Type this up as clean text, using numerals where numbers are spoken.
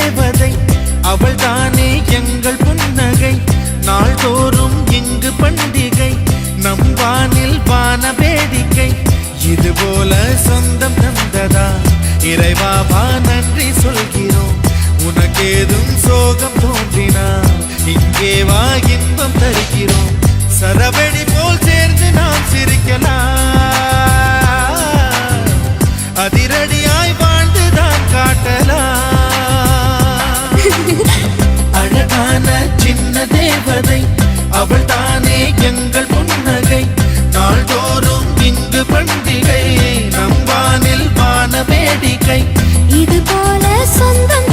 தேவதை அவள் தானே எங்கள் புன்னகை நாள்தோறும் இங்கு பண்டிகை நம் வானில் வான வேடிக்கை இதுபோல சொந்தம் தந்ததா இறைவாவா நன்றி சொல்கிறோம் உனக்கேதும் சோகம் தோன்றினா இங்கே வா இன்பம் தருகிறோம் சரவெடி போல் சேர்ந்து நாம் சிரிக்கலாம் அதிரடியாய் வாழ்ந்துதான் காட்டலாம் அழகான சின்ன தேவதை அவள் தானே எங்கள் புன்னகை நாள்தோறும் இங்கு பண்டிகை நம் வானில் வான வேடிக்கை இது போல சொந்தம்